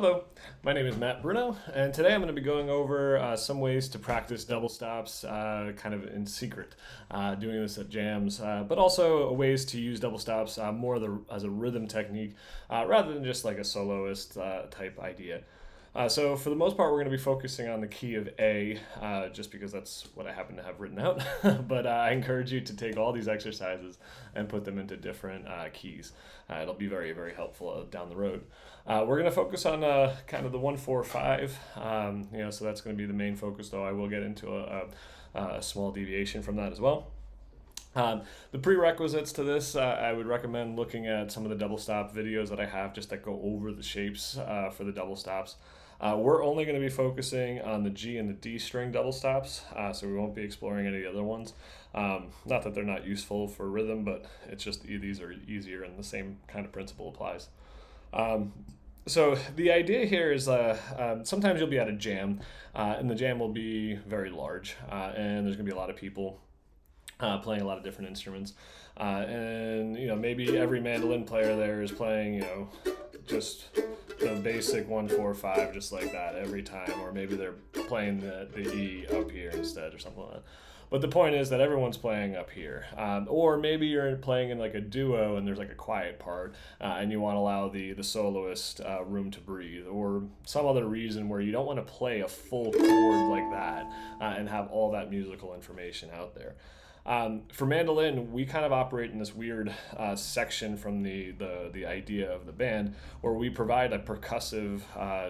Hello, my name is Matt Bruno, and today I'm going to be going over some ways to practice double stops kind of in secret, doing this at jams, but also ways to use double stops more as a rhythm technique rather than just like a soloist type idea. So for the most part, we're going to be focusing on the key of A, just because that's what I happen to have written out. But I encourage you to take all these exercises and put them into different keys. It'll be very, very helpful down the road. We're going to focus on kind of the 1-4-5. So that's going to be the main focus, though I will get into a small deviation from that as well. The prerequisites to this, I would recommend looking at some of the double stop videos that I have just that go over the shapes for the double stops. We're only going to be focusing on the G and the D string double stops, so we won't be exploring any of the other ones. Not that they're not useful for rhythm, but it's just these are easier and the same kind of principle applies. So the idea here is sometimes you'll be at a jam, and the jam will be very large, and there's going to be a lot of people playing a lot of different instruments, and maybe every mandolin player there is playing just basic 1-4-5 just like that every time, or maybe they're playing the E up here instead or something like that. But the point is that everyone's playing up here, or maybe you're playing in like a duo and there's like a quiet part, and you want to allow the soloist room to breathe, or some other reason where you don't want to play a full chord like that and have all that musical information out there. For mandolin, we kind of operate in this weird section from the idea of the band, where we provide a percussive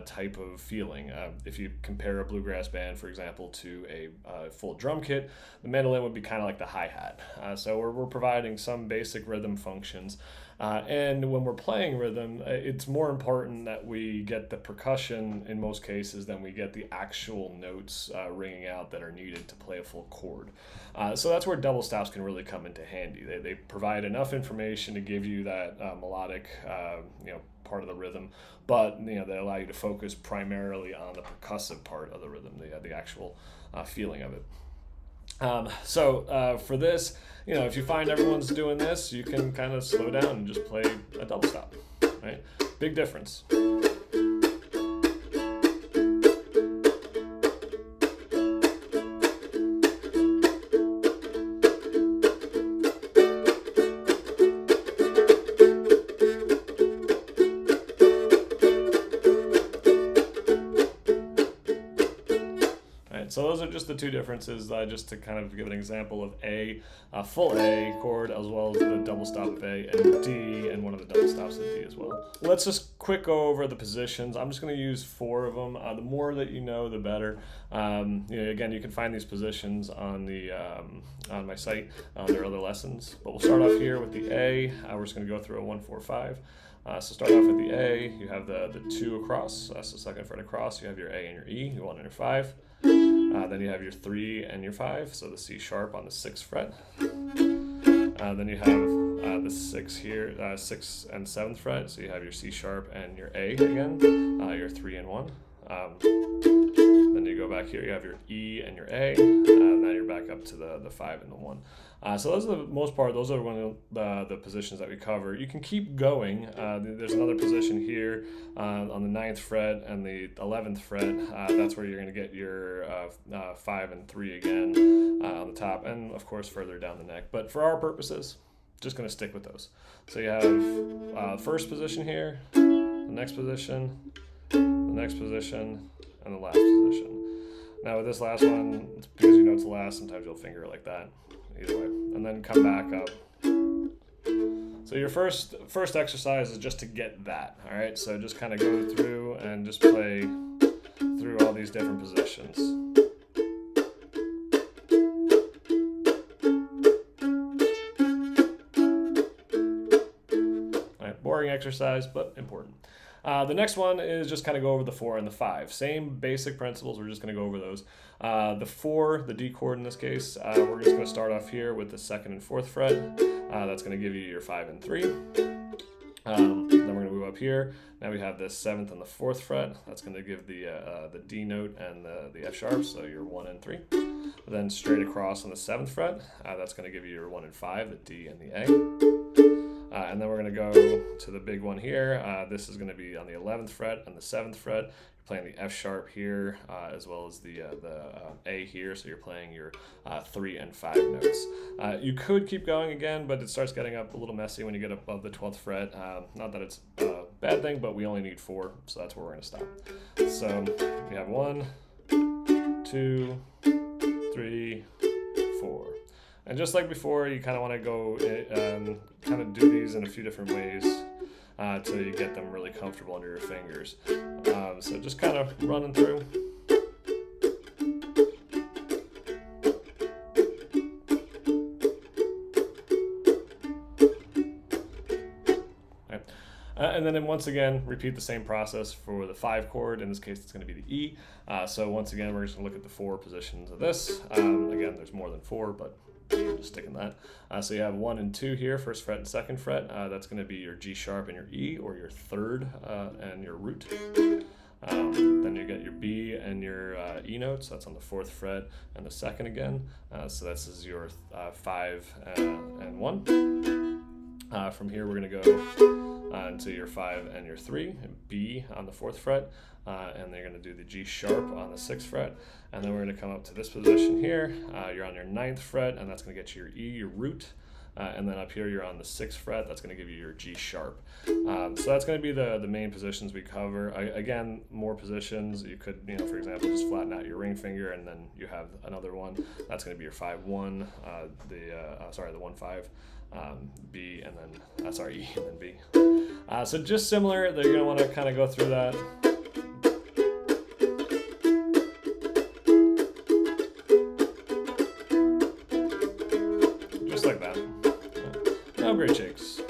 type of feeling. If you compare a bluegrass band, for example, to a full drum kit, the mandolin would be kind of like the hi-hat. So we're providing some basic rhythm functions. And when we're playing rhythm, it's more important that we get the percussion in most cases than we get the actual notes ringing out that are needed to play a full chord. So that's where double stops can really come into handy. They provide enough information to give you that melodic, part of the rhythm, but they allow you to focus primarily on the percussive part of the rhythm, the actual feeling of it. For this, if you find everyone's doing this, you can kind of slow down and just play a double stop, right? Big difference. So those are just the two differences, just to kind of give an example of A, full A chord, as well as the double stop of A, and D, and one of the double stops of D as well. Let's just quick go over the positions. I'm just going to use 4 of them. The more that you know, the better. Again, you can find these positions on on my site under other lessons. But we'll start off here with the A. We're just going to go through a 1-4-5. So start off with the A. You have the 2 across, so second fret across. You have your A and your E, your 1 and your 5. Then you have your 3 and your 5, so the C sharp on the 6th fret. Then you have the 6 here, 6th and 7th fret, so you have your C sharp and your A again, your 3 and 1. Then you go back here, you have your E and your A, and then you're back up to the 5 and the 1. So those are the most part, those are one of the positions that we cover. You can keep going. There's another position here on the 9th fret and the 11th fret. That's where you're going to get your 5 and 3 again on the top, and of course further down the neck. But for our purposes, just going to stick with those. So you have first position here, the next position, the next position, and the last position. Now with this last one, it's because it's the last, sometimes you'll finger it like that. Either way, and then come back up. So your first exercise is just to get that, all right? So just kind of go through and just play through all these different positions. All right, boring exercise, but important. The next one is just kind of go over the 4 and the 5. Same basic principles, we're just going to go over those. The 4, the D chord in this case, we're just going to start off here with the 2nd and 4th fret. That's going to give you your 5 and 3. Then we're going to move up here. Now we have the 7th and the 4th fret. That's going to give the D note and the F sharp, so your 1 and 3. Then straight across on the 7th fret, that's going to give you your 1 and 5, the D and the A. And then we're going to go to the big one here. This is going to be on the 11th fret and the 7th fret. You're playing the F sharp here, as well as the A here, so you're playing your 3 and 5 notes. You could keep going again, but it starts getting up a little messy when you get above the 12th fret. Not that it's a bad thing, but we only need 4, so that's where we're going to stop. So you have 1, 2, 3, 4. And just like before, you kind of want to go kind of do these in a few different ways till you get them really comfortable under your fingers. So just kind of running through. And then once again, repeat the same process for the 5 chord. In this case, it's going to be the E. So once again, we're just going to look at the 4 positions of this. Again, there's more than 4, but just sticking that. So you have 1 and 2 here, 1st fret and 2nd fret. That's going to be your G sharp and your E, or your 3rd and your root. Then you get your B and your E notes. That's on the 4th fret and the 2nd again. So this is your 5 and 1. From here, we're going to go into your 5 and your 3, and B on the 4th fret, and they're going to do the G sharp on the 6th fret, and then we're going to come up to this position here. You're on your 9th fret, and that's going to get you your E, your root, and then up here you're on the 6th fret. That's going to give you your G sharp. So that's going to be the main positions we cover. Again, more positions. You could, for example, just flatten out your ring finger, and then you have another one. That's going to be your 5-1, the 1-5. B and then E and then B. So just similar, they're going to want to kind of go through that. Just like that. No great shakes.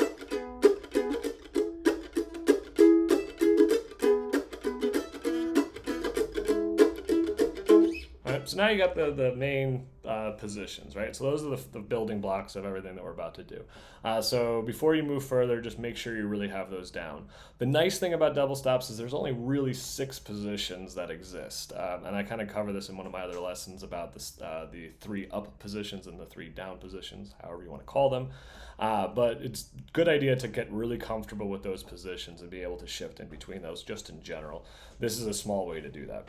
So now you got the main positions, right? So those are the building blocks of everything that we're about to do. So before you move further, just make sure you really have those down. The nice thing about double stops is there's only really 6 positions that exist. And I kind of cover this in one of my other lessons about the 3 up positions and the 3 down positions, however you want to call them. But it's a good idea to get really comfortable with those positions and be able to shift in between those just in general. This is a small way to do that.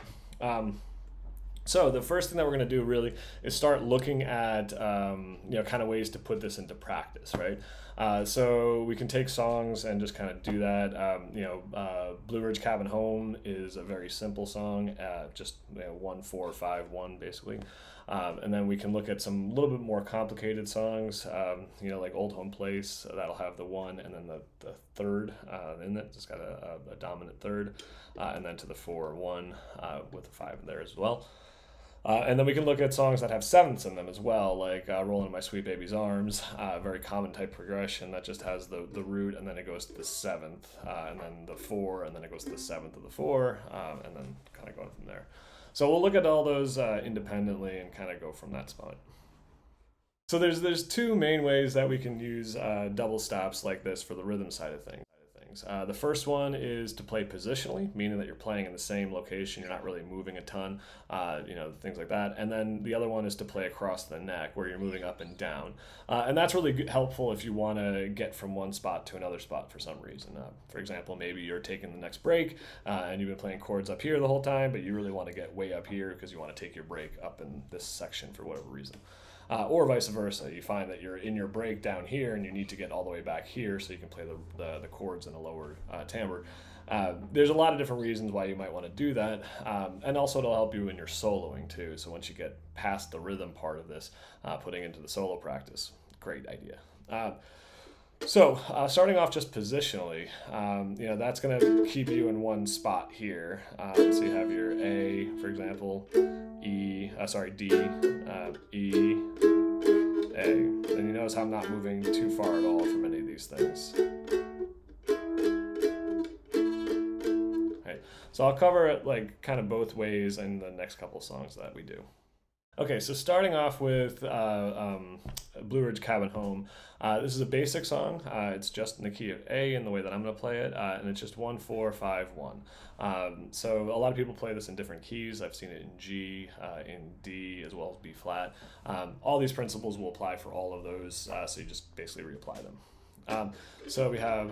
So the first thing that we're going to do really is start looking at kind of ways to put this into practice, right? So we can take songs and just kind of do that. Blue Ridge Cabin Home is a very simple song, just 1, 4, 5, 1 basically. And then we can look at some little bit more complicated songs, like Old Home Place. That'll have the 1 and then the 3rd in it. It's got a dominant 3rd, and then to the 4, 1 with a 5 in there as well. And then we can look at songs that have 7ths in them as well, like Rollin' in My Sweet Baby's Arms, a very common type progression that just has the root, and then it goes to the 7th, and then the 4, and then it goes to the 7th of the 4, and then kind of going from there. So we'll look at all those independently and kind of go from that spot. So there's 2 main ways that we can use double stops like this for the rhythm side of things. The first one is to play positionally, meaning that you're playing in the same location, you're not really moving a ton, things like that. And then the other one is to play across the neck, where you're moving up and down. And that's really helpful if you want to get from one spot to another spot for some reason. For example, maybe you're taking the next break and you've been playing chords up here the whole time, but you really want to get way up here because you want to take your break up in this section for whatever reason. Or vice versa. You find that you're in your break down here and you need to get all the way back here so you can play the chords in a lower timbre. There's a lot of different reasons why you might want to do that, and also it'll help you in your soloing too. So once you get past the rhythm part of this, putting into the solo practice, great idea. So starting off just positionally, that's going to keep you in one spot here. So you have your A, for example, D, E, A. And you notice how I'm not moving too far at all from any of these things. Okay, so I'll cover it like kind of both ways in the next couple songs that we do. Okay, so starting off with Blue Ridge Cabin Home. This is a basic song. It's just in the key of A in the way that I'm going to play it, and it's just 1, 4, 5, 1. So a lot of people play this in different keys. I've seen it in G, in D, as well as B flat. All these principles will apply for all of those, so you just basically reapply them. So we have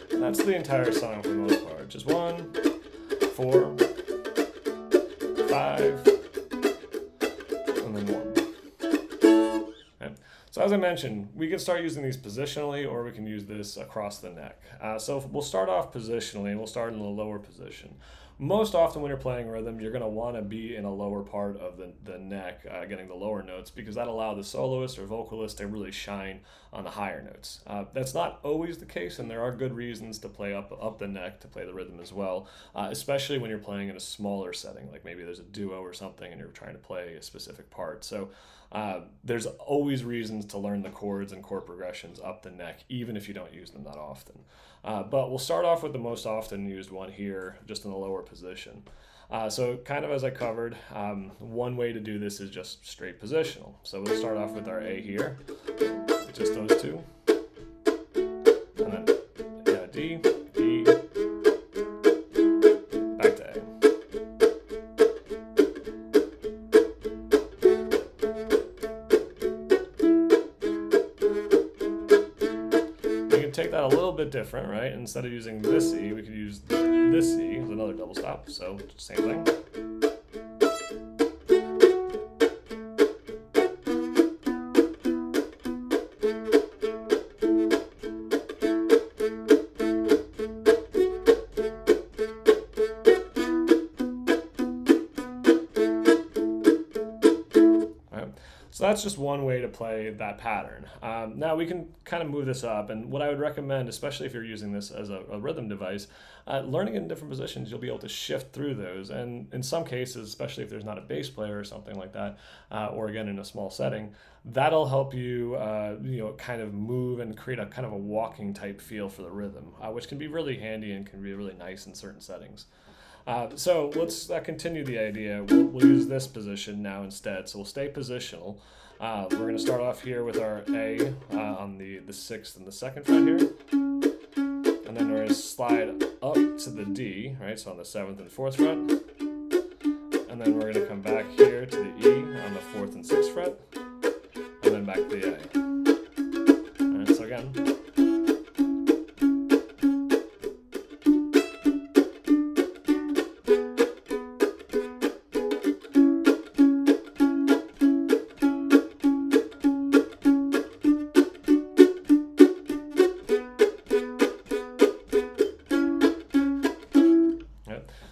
that's the entire song for the most part. Just 1, 4, 5, and then 1. Okay. So as I mentioned, we can start using these positionally, or we can use this across the neck. So we'll start off positionally, and we'll start in the lower position. Most often when you're playing rhythm, you're going to want to be in a lower part of the neck, getting the lower notes, because that allows the soloist or vocalist to really shine on the higher notes. That's not always the case, and there are good reasons to play up the neck to play the rhythm as well, especially when you're playing in a smaller setting, like maybe there's a duo or something and you're trying to play a specific part. So there's always reasons to learn the chords and chord progressions up the neck, even if you don't use them that often. But we'll start off with the most often used one here, just in the lower position. So kind of as I covered, one way to do this is just straight positional. So we'll start off with our A here, just those two, and then D, E, back to A. Take that a little bit different, right? Instead of using this E, we could use this E as another double stop. So same thing. So that's just one way to play that pattern. Now we can kind of move this up, and what I would recommend, especially if you're using this as a rhythm device, learning in different positions, you'll be able to shift through those, and in some cases, especially if there's not a bass player or something like that, or again in a small setting, that'll help you, kind of move and create a kind of a walking type feel for the rhythm, which can be really handy and can be really nice in certain settings. So let's continue the idea. We'll use this position now instead. So we'll stay positional. We're going to start off here with our A on the 6th and the 2nd fret here. And then we're going to slide up to the D, right? So on the 7th and 4th fret. And then we're going to come back here to the E on the 4th and 6th fret. And then back to the A. All right, so again.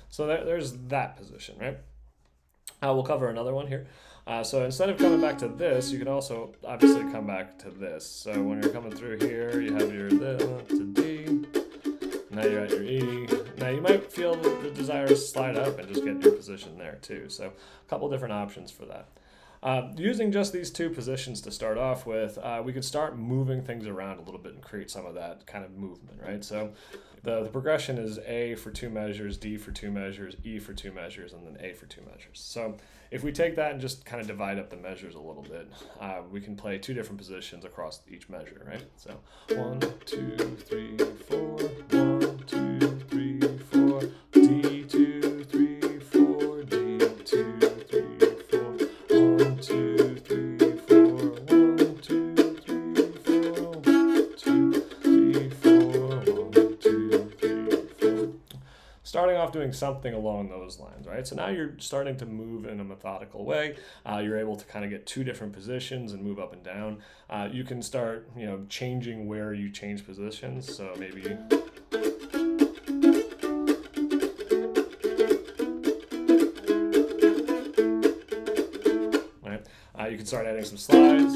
So there's that position, right? We'll cover another one here. So instead of coming back to this, you can also obviously come back to this. So when you're coming through here, you have your to D. Now you're at your E. Now you might feel the desire to slide up and just get your position there too. So a couple different options for that. Using just these two positions to start off with, we could start moving things around a little bit and create some of that kind of movement, right? So the progression is A for 2 measures, D for 2 measures, E for 2 measures, and then A for 2 measures. So if we take that and just kind of divide up the measures a little bit, we can play 2 different positions across each measure, right? So 1, 2, 3, 4, 1, 2, 3, 4, D, 2, 3, 4, D, 2, 3, 4, 1, 2, 3, 4, 1, 2, 3, 4, 2, 3, 4, 1, 2, 3, 4. Starting off doing something along those lines, right? So now you're starting to move in a methodical way. You're able to kind of get 2 different positions and move up and down. You can start, changing where you change positions. So maybe you can start adding some slides.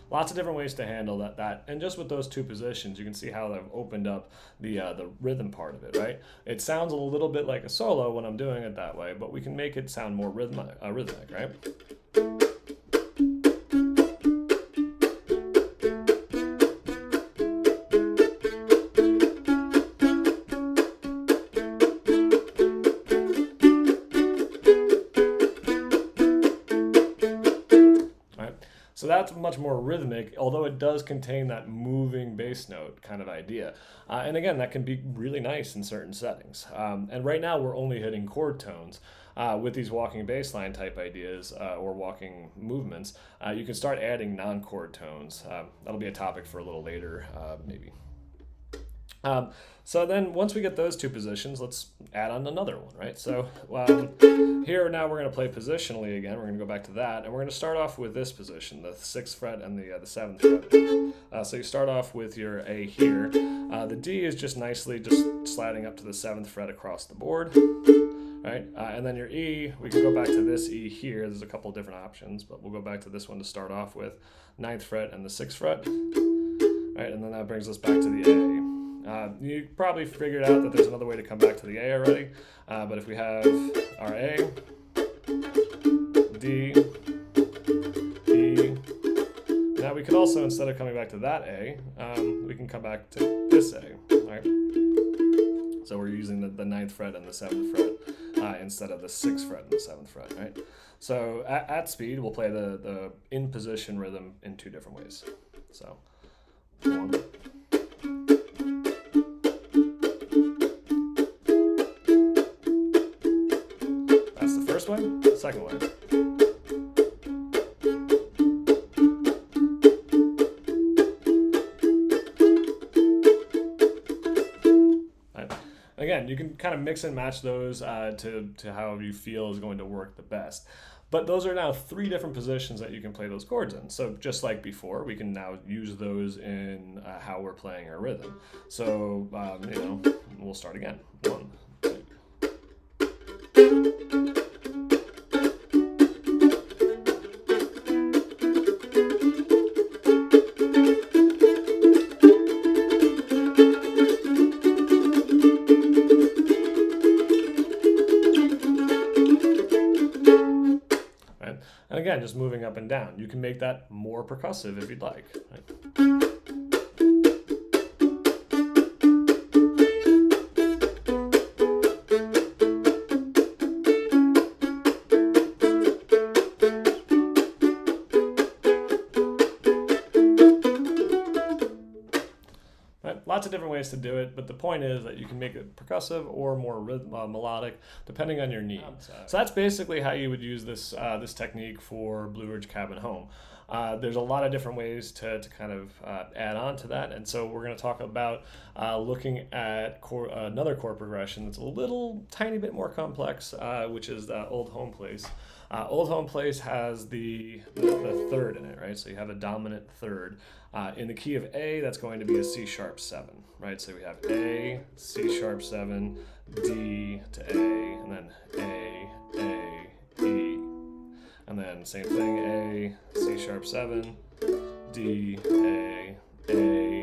Lots of different ways to handle that. And just with those 2 positions, you can see how they've opened up the rhythm part of it, right? It sounds a little bit like a solo when I'm doing it that way, but we can make it sound more rhythmic, right? So that's much more rhythmic, although it does contain that moving bass note kind of idea. And again, that can be really nice in certain settings. And right now we're only hitting chord tones. With these walking bass line type ideas or walking movements, you can start adding non-chord tones. That'll be a topic for a little later, maybe. So then once we get those two positions, let's add on another one, right? So here now we're going to play positionally again. We're going to go back to that, and we're going to start off with this position, the 6th fret and the 7th fret. So you start off with your A here. The D is just nicely just sliding up to the 7th fret across the board. Right, and then your E, we can go back to this E here. There's a couple different options, but we'll go back to this one to start off with, 9th fret and the 6th fret. Right, and then that brings us back to the A. You probably figured out that there's another way to come back to the A already, but if we have our A, D, E, now we could also, instead of coming back to that A, we can come back to this A, right? So we're using the 9th fret and the 7th fret instead of the 6th fret and the 7th fret, right? So at speed, we'll play the in position rhythm in two different ways. So 1. That's the first way. The second way. Again, you can kind of mix and match those to however you feel is going to work the best. But those are now 3 different positions that you can play those chords in. So just like before, we can now use those in how we're playing our rhythm. So, we'll start again. 1, 2. And again, just moving up and down. You can make that more percussive if you'd like. Right? Lots of different ways to do it, but the point is that you can make it percussive or more melodic, depending on your needs. So that's basically how you would use this this technique for Blue Ridge Cabin Home. There's a lot of different ways to kind of add on to that, and so we're going to talk about looking at another chord progression that's a little tiny bit more complex, which is the Old Home Place. Old Home Place has the 3rd in it, right? So you have a dominant 3rd. In the key of A, that's going to be a C sharp 7, right? So we have A, C sharp 7, D to A, and then A, E. And then same thing, A, C sharp 7, D, A, E,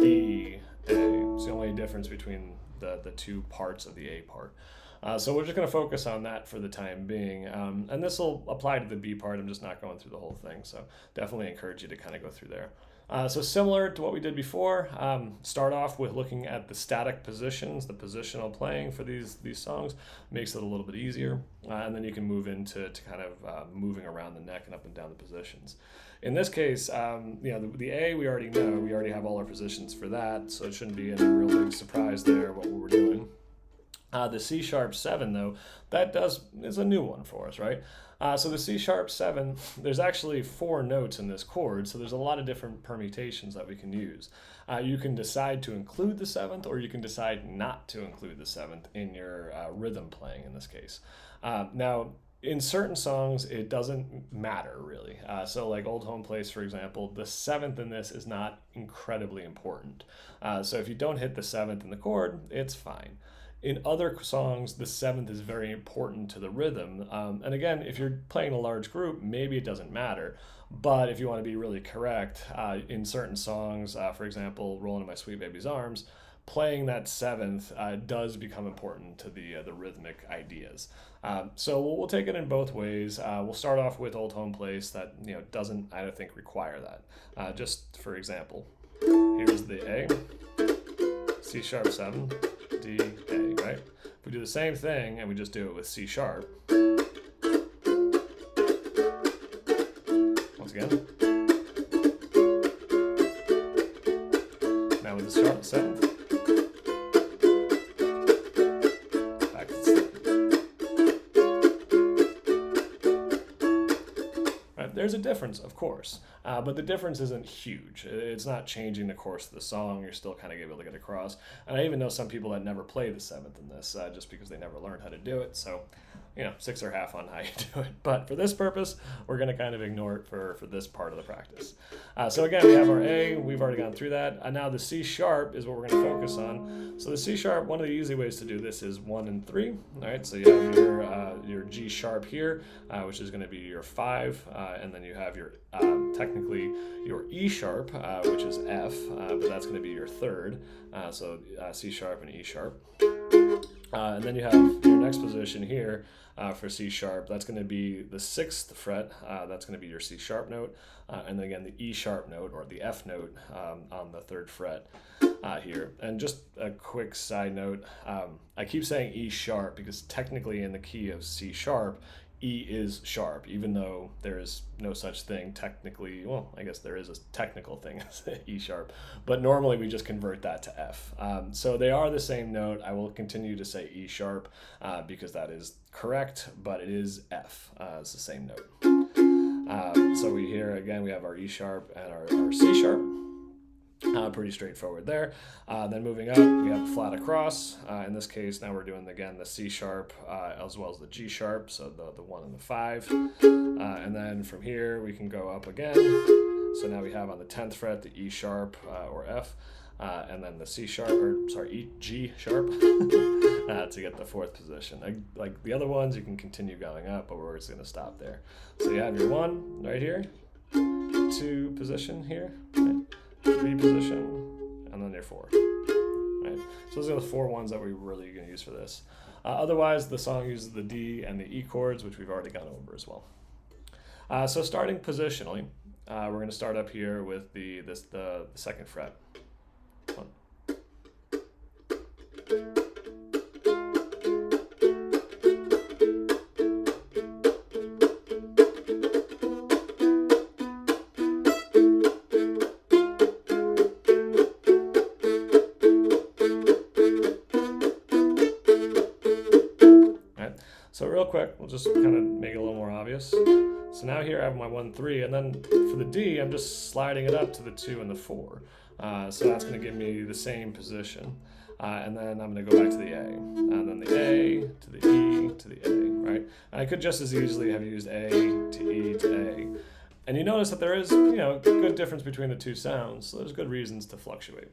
A. It's the only difference between the two parts of the A part. So we're just going to focus on that for the time being. And this will apply to the B part. I'm just not going through the whole thing. So definitely encourage you to kind of go through there. So similar to what we did before, start off with looking at the static positions, the positional playing for these songs makes it a little bit easier. And then you can move into kind of moving around the neck and up and down the positions. In this case, the A we already know. We already have all our positions for that, so it shouldn't be any real big surprise there what we're doing. The C sharp 7, though, is a new one for us, right? So the C sharp 7, there's actually 4 notes in this chord, so there's a lot of different permutations that we can use. You can decide to include the 7th, or you can decide not to include the 7th in your rhythm playing in this case. Now, in certain songs, it doesn't matter, really. So like Old Home Place, for example, the 7th in this is not incredibly important. So if you don't hit the 7th in the chord, it's fine. In other songs, the 7th is very important to the rhythm. And again, if you're playing a large group, maybe it doesn't matter. But if you want to be really correct, in certain songs, for example, Rollin' in My Sweet Baby's Arms, playing that 7th does become important to the rhythmic ideas. So we'll take it in both ways. We'll start off with Old Home Place that doesn't, I don't think, require that. Just for example, here's the A, C sharp 7, D, A, right? If we do the same thing and we just do it with C sharp, once again, there's a difference, of course, but the difference isn't huge. It's not changing the course of the song. You're still kind of able to get across. And I even know some people that never play the seventh in this just because they never learned how to do it. So, you know, 6 or half on how you do it. But for this purpose, we're going to kind of ignore it for this part of the practice. So again, we have our A. We've already gone through that. Now the C sharp is what we're going to focus on. So the C sharp, one of the easy ways to do this is 1 and 3. All right, so you have your G sharp here, which is going to be your 5, and then you have your technically your E sharp, which is F, but that's going to be your 3rd. So C sharp and E sharp. And then you have your next position here for C sharp. That's going to be the 6th fret. That's going to be your C sharp note. And then again, the E sharp note or the F note on the 3rd fret here. And just a quick side note, I keep saying E sharp because technically in the key of C sharp, E is sharp, even though there is no such thing technically. Well, I guess there is a technical thing as E sharp, but normally we just convert that to F. So they are the same note. I will continue to say E sharp because that is correct, but it is F. It's the same note. So we here again, we have our E sharp and our C sharp. Pretty straightforward there. Then moving up, we have flat across. In this case, now we're doing again the C sharp as well as the G sharp, so the 1 and the 5. And then from here we can go up again. So now we have on the 10th fret the E sharp or F, and then the C sharp, or sorry, G sharp to get the 4th position. Like the other ones, you can continue going up, but we're just going to stop there. So you have your 1 right here, 2 position here. Okay. 3 position, and then your 4. Right? So those are the 4 ones that we're really going to use for this. Otherwise, the song uses the D and the E chords, which we've already gone over as well. So starting positionally, we're going to start up here with the 2nd fret. 1. So real quick, we'll just kind of make it a little more obvious. So now here I have my 1, 3, and then for the D, I'm just sliding it up to the 2 and the 4. So that's going to give me the same position. And then I'm going to go back to the A. And then the A to the E to the A, right? And I could just as easily have used A to E to A. And you notice that there is, good difference between the two sounds, so there's good reasons to fluctuate.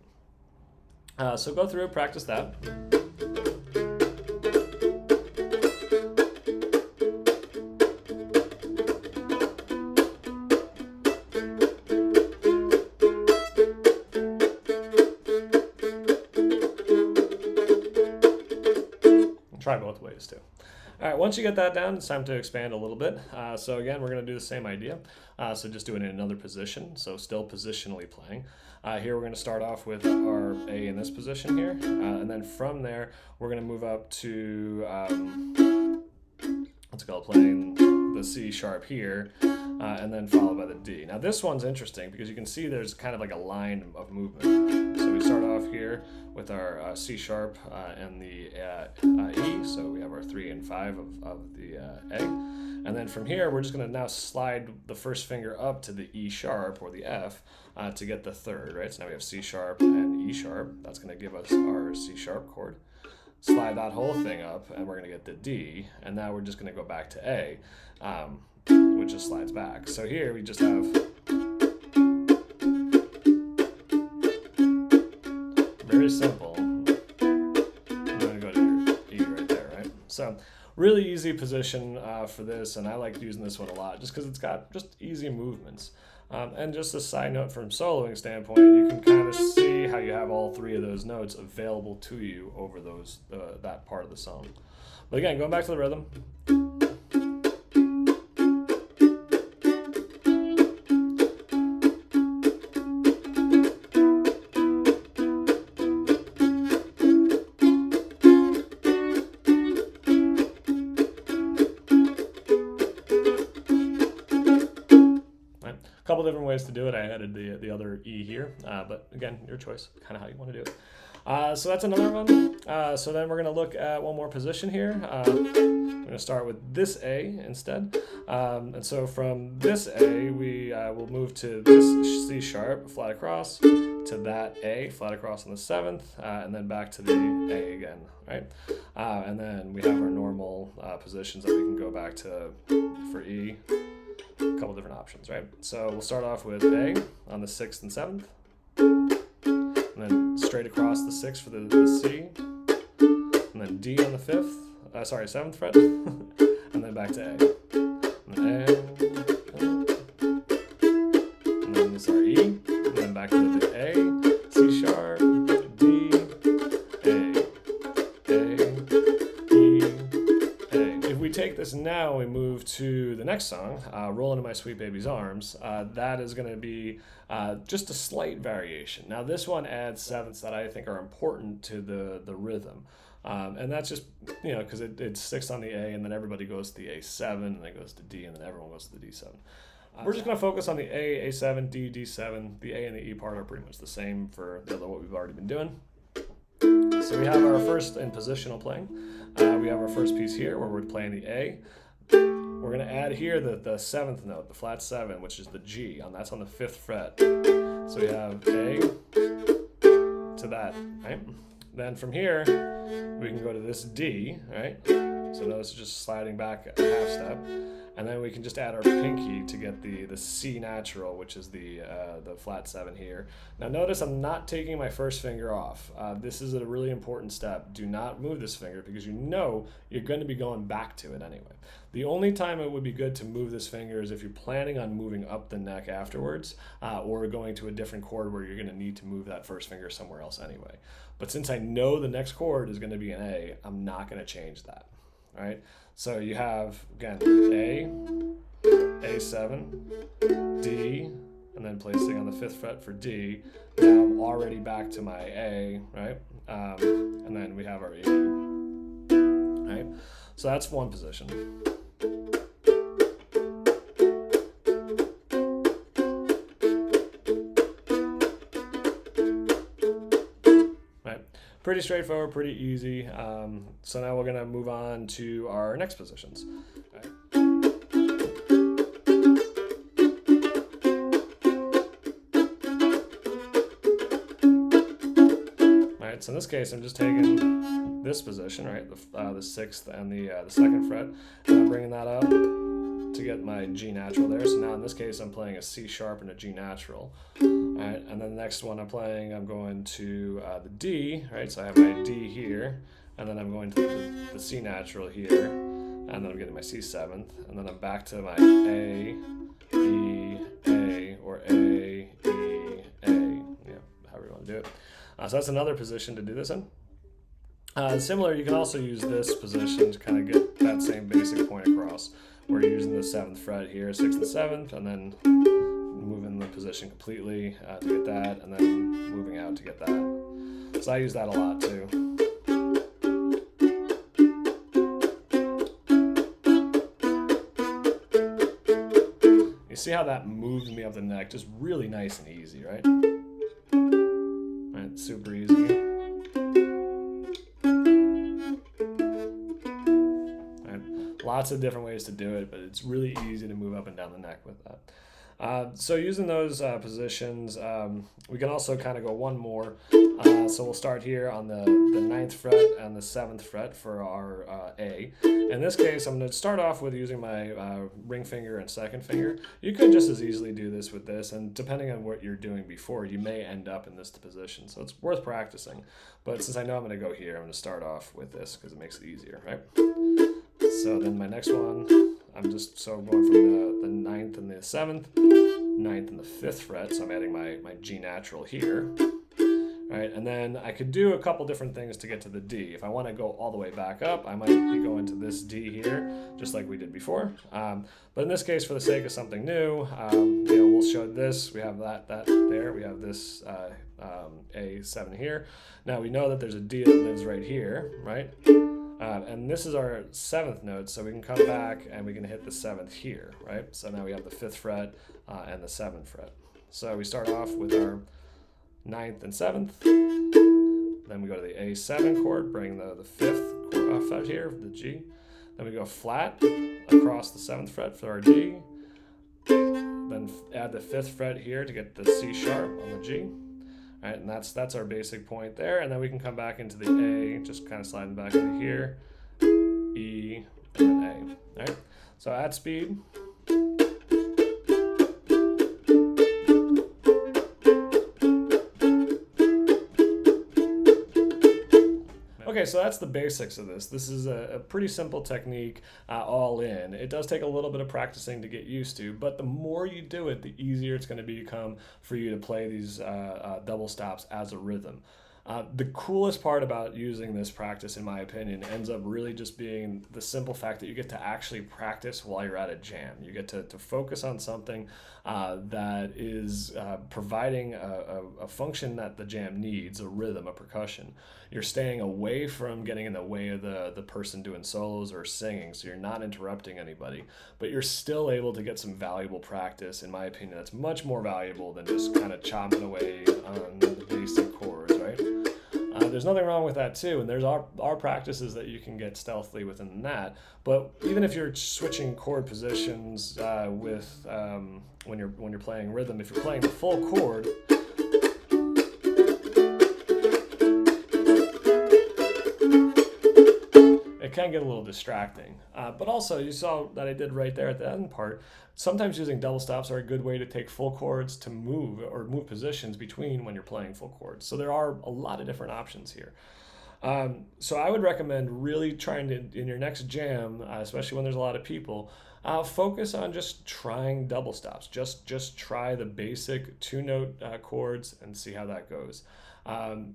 So go through and practice that. Try both ways too. All right, once you get that down, it's time to expand a little bit. So again, we're going to do the same idea. So just doing it in another position, so still positionally playing. Here we're going to start off with our A in this position here, and then from there, we're going to move up to, let's go playing the C sharp here, and then followed by the D. Now this one's interesting because you can see there's kind of like a line of movement. So we start off here with our C sharp and the E, so we have our 3 and 5 of the A. And then from here, we're just going to now slide the first finger up to the E sharp or the F to get the 3rd, right? So now we have C sharp and E sharp. That's going to give us our C sharp chord. Slide that whole thing up, and we're going to get the D. And now we're just going to go back to A, which just slides back. So here we just have very simple. I'm going to go to your E right there, right? So really easy position for this, and I like using this one a lot just because it's got just easy movements. And just a side note from soloing standpoint, you can kind of see how you have all 3 of those notes available to you over those that part of the song. But again, going back to the rhythm. Couple different ways to do it. I added the other E here, but again, your choice, kind of how you want to do it. So that's another one. So then we're going to look at one more position here. I'm going to start with this A instead. And so from this A, we will move to this C sharp, flat across, to that A, flat across on the 7th, and then back to the A again, right? And then we have our normal positions that we can go back to for E. A couple different options, right? So we'll start off with A on the 6th and 7th. And then straight across the 6th for the C, and then D on the 7th fret, and then back to A. And then this is our E, and then back to the A, C sharp, D, A, E, A. If we take this now and we move to the next song, Roll Into My Sweet Baby's Arms, that is going to be just a slight variation. Now this one adds sevenths that I think are important to the rhythm. And that's just, because it sticks on the A, and then everybody goes to the A7, and then goes to D, and then everyone goes to the D7. We're just going to focus on the A, A7, D, D7. The A and the E part are pretty much the same for what we've already been doing. So we have our first in positional playing. We have our first piece here where we're playing the A. We're going to add here the 7th note, the flat 7, which is the G, and that's on the 5th fret. So we have A to that, right? Then from here, we can go to this D, right? So notice it's just sliding back a half step. And then we can just add our pinky to get the C natural, which is the flat 7 here. Now notice I'm not taking my first finger off. This is a really important step. Do not move this finger because you're going to be going back to it anyway. The only time it would be good to move this finger is if you're planning on moving up the neck afterwards, or going to a different chord where you're going to need to move that first finger somewhere else anyway. But since I know the next chord is going to be an A, I'm not going to change that. All right, so you have, again, A, A7, D, and then placing on the 5th fret for D. Now I'm already back to my A, right? And then we have our E, right? So that's one position. Pretty straightforward, pretty easy. So now we're going to move on to our next positions. All right, so in this case, I'm just taking this position, right, the 6th and the 2nd fret, and I'm bringing that up to get my G natural there. So now in this case, I'm playing a C sharp and a G natural. All right, and then the next one I'm going to the D, right? So I have my D here, and then I'm going to the C natural here, and then I'm getting my C7th, and then I'm back to my A, E, A, or A, E, A, however you want to do it. So that's another position to do this in. Similar, you can also use this position to kind of get that same basic point across. We're using the 7th fret here, 6th and 7th, and then moving the position completely to get that, and then moving out to get that. So I use that a lot too. You see how that moves me up the neck, just really nice and easy, right? Right, super easy. Lots of different ways to do it, but it's really easy to move up and down the neck with that. So using those positions, we can also kind of go one more. So we'll start here on the 9th fret and the 7th fret for our A. In this case, I'm going to start off with using my ring finger and 2nd finger. You could just as easily do this with this, and depending on what you're doing before, you may end up in this position. So it's worth practicing. But since I know I'm going to go here, I'm going to start off with this because it makes it easier, right? So then my next one, I'm just going from the 9th and the 7th, 9th and the 5th fret, so I'm adding my G natural here, right? And then I could do a couple different things to get to the D. If I want to go all the way back up, I might be going to this D here, just like we did before. But in this case, for the sake of something new, we'll show this. We have that there. We have this A7 here. Now we know that there's a D that lives right here, right? And this is our 7th note, so we can come back and we can hit the 7th here, right? So now we have the 5th fret and the 7th fret. So we start off with our 9th and 7th, Then we go to the A7 chord, bring the fifth fret here, the G. Then we go flat across the 7th fret for our D. Then add the 5th fret here to get the C sharp on the G. All right, and that's our basic point there. And then we can come back into the A, just kind of sliding back into here, E, and then A. All right, so at speed. Okay, so that's the basics of this. This is a pretty simple technique all in. It does take a little bit of practicing to get used to, but the more you do it, the easier it's going to become for you to play these double stops as a rhythm. The coolest part about using this practice, in my opinion, ends up really just being the simple fact that you get to actually practice while you're at a jam. You get to focus on something that is providing a function that the jam needs, a rhythm, a percussion. You're staying away from getting in the way of the person doing solos or singing, so you're not interrupting anybody, but you're still able to get some valuable practice, in my opinion. That's much more valuable than just kind of chomping away on the basic chords, right? There's nothing wrong with that too, and there's our practices that you can get stealthily within that. But even if you're switching chord positions with when you're playing rhythm, if you're playing the full chord, it can get a little distracting. But also, you saw that I did right there at the end part. Sometimes using double stops are a good way to take full chords to move positions between when you're playing full chords. So there are a lot of different options here. So I would recommend really trying to, in your next jam, especially when there's a lot of people, focus on just trying double stops. Just try the basic 2-note chords and see how that goes.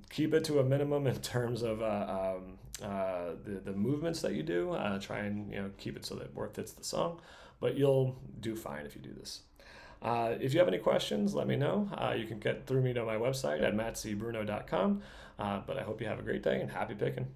Keep it to a minimum in terms of the movements that you do. Try and keep it so that it fits the song, but you'll do fine if you do this. If you have any questions, let me know. You can get through me to my website at mattcbruno.com. But I hope you have a great day and happy picking.